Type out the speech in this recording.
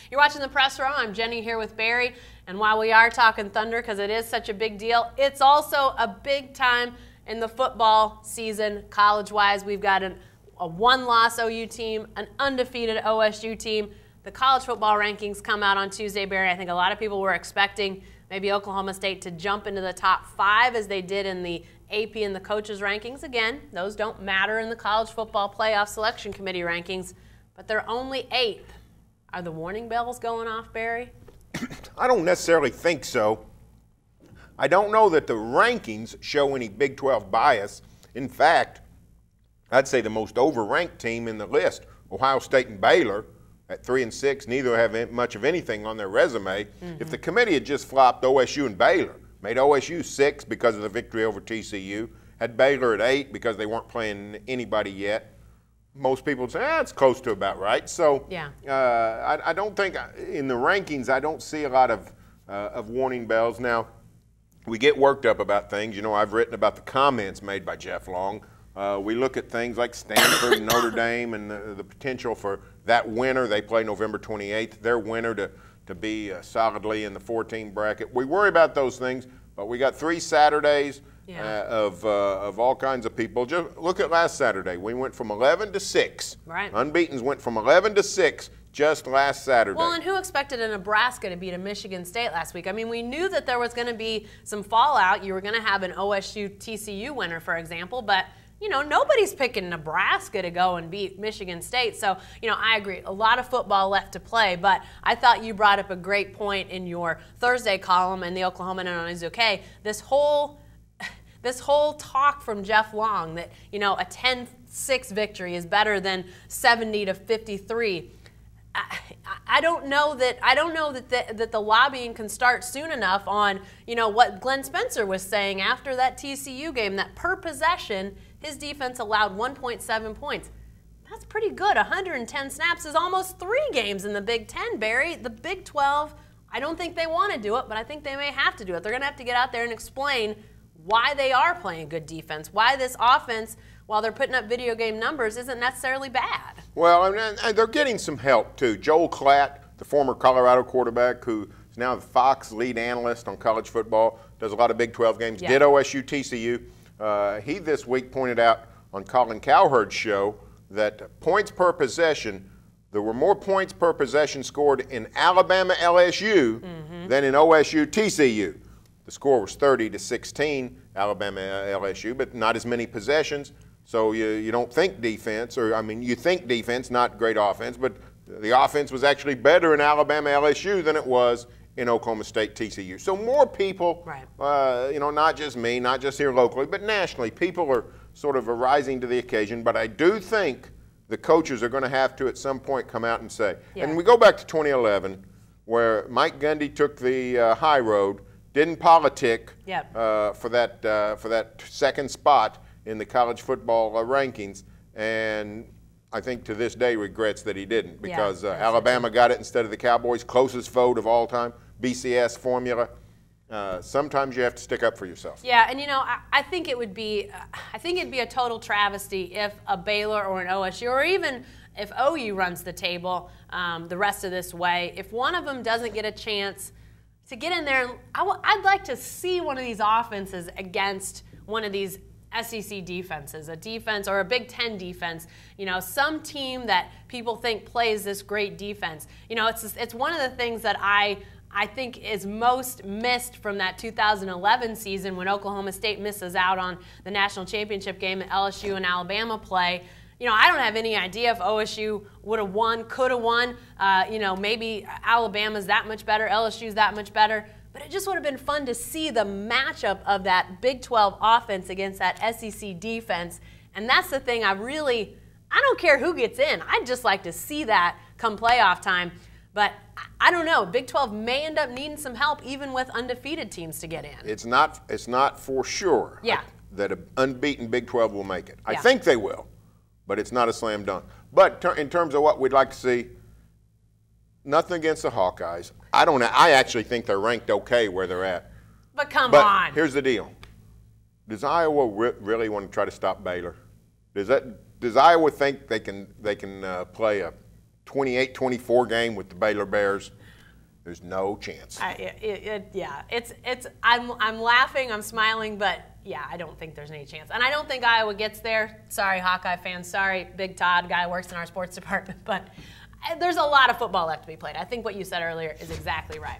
You're watching the Press Row. I'm Jenny here with Barry. And while we are talking Thunder, because it is such a big deal, it's also a big time in the football season, college-wise. We've got a one-loss OU team, an undefeated OSU team. The college football rankings come out on Tuesday, Barry. I think a lot of people were expecting maybe Oklahoma State to jump into the top 5 as they did in the AP and the coaches rankings. Again, those don't matter in the college football playoff selection committee rankings, but they're only 8th. Are the warning bells going off, Barry? I don't necessarily think so. I don't know that the rankings show any Big 12 bias. In fact, I'd say the most overranked team in the list, Ohio State and Baylor, at 3 and 6, neither have much of anything on their resume. If the committee had just flopped OSU and Baylor, made OSU 6 because of the victory over TCU, had Baylor at 8 because they weren't playing anybody yet, most people would say, it's close to about right. So yeah. I don't think in the rankings, I don't see a lot of warning bells. Now, we get worked up about things. You know, I've written about the comments made by Jeff Long. We look at things like Stanford and Notre Dame and the potential for that winner. They play November 28th. Their winner to be solidly in the 14 bracket. We worry about those things, but we got 3 Saturdays of all kinds of people. Just look at last Saturday. We went from 11 to 6. Right. Unbeaten's went from 11 to 6 just last Saturday. Well, and who expected a Nebraska to beat a Michigan State last week? I mean, we knew that there was going to be some fallout. You were going to have an OSU-TCU winner, for example, but you know, nobody's picking Nebraska to go and beat Michigan State. So, you know, I agree. A lot of football left to play, but I thought you brought up a great point in your Thursday column in the Oklahoman and on his OK. This whole talk from Jeff Long that, you know, a 10-6 victory is better than 70-53. I don't know that the lobbying can start soon enough on, you know, what Glenn Spencer was saying after that TCU game, that per possession his defense allowed 1.7 points. That's pretty good. 110 snaps is almost 3 games in the Big Ten, Barry. The Big 12, I don't think they want to do it, but I think they may have to do it. They're going to have to get out there and explain why they are playing good defense, why this offense, while they're putting up video game numbers, isn't necessarily bad. Well, and they're getting some help, too. Joel Klatt, the former Colorado quarterback, who is now the Fox lead analyst on college football, does a lot of Big 12 games, did OSU, TCU. He this week pointed out on Colin Cowherd's show that points per possession, there were more points per possession scored in Alabama LSU than in OSU TCU. The score was 30-16, Alabama LSU, but not as many possessions. So you don't think defense, or I mean, you think defense, not great offense, but the offense was actually better in Alabama LSU than it was in Oklahoma State TCU. So more people, you know, not just me, not just here locally, but nationally, people are sort of rising to the occasion. But I do think the coaches are going to have to at some point come out and say, and we go back to 2011 where Mike Gundy took the high road, didn't politic for that second spot in the college football rankings, and I think to this day regrets that he didn't, because Alabama got it instead of the Cowboys, closest vote of all time, BCS formula. Sometimes you have to stick up for yourself. Yeah, and you know, I think it would be, I think it'd be a total travesty if a Baylor or an OSU, or even if OU runs the table the rest of this way, if one of them doesn't get a chance to get in there. I'd like to see one of these offenses against one of these SEC defenses, a defense or a Big Ten defense, you know, some team that people think plays this great defense. You know, it's one of the things that I think is most missed from that 2011 season when Oklahoma State misses out on the national championship game that LSU and Alabama play. You know, I don't have any idea if OSU would have won, could have won. You know, maybe Alabama's that much better, LSU's that much better. But it just would have been fun to see the matchup of that Big 12 offense against that SEC defense. And that's the thing I don't care who gets in. I'd just like to see that come playoff time. But I don't know. Big 12 may end up needing some help even with undefeated teams to get in. It's not for sure that an unbeaten Big 12 will make it. I think they will, but it's not a slam dunk. But in terms of what we'd like to see, nothing against the Hawkeyes. I actually think they're ranked okay where they're at. But come on. Here's the deal. Does Iowa really want to try to stop Baylor? Does Iowa think they can play a 28-24 game with the Baylor Bears. There's no chance. Yeah, I'm laughing, I'm smiling, but yeah, I don't think there's any chance. And I don't think Iowa gets there. Sorry, Hawkeye fans. Sorry, Big Todd, guy who works in our sports department. But there's a lot of football left to be played. I think what you said earlier is exactly right.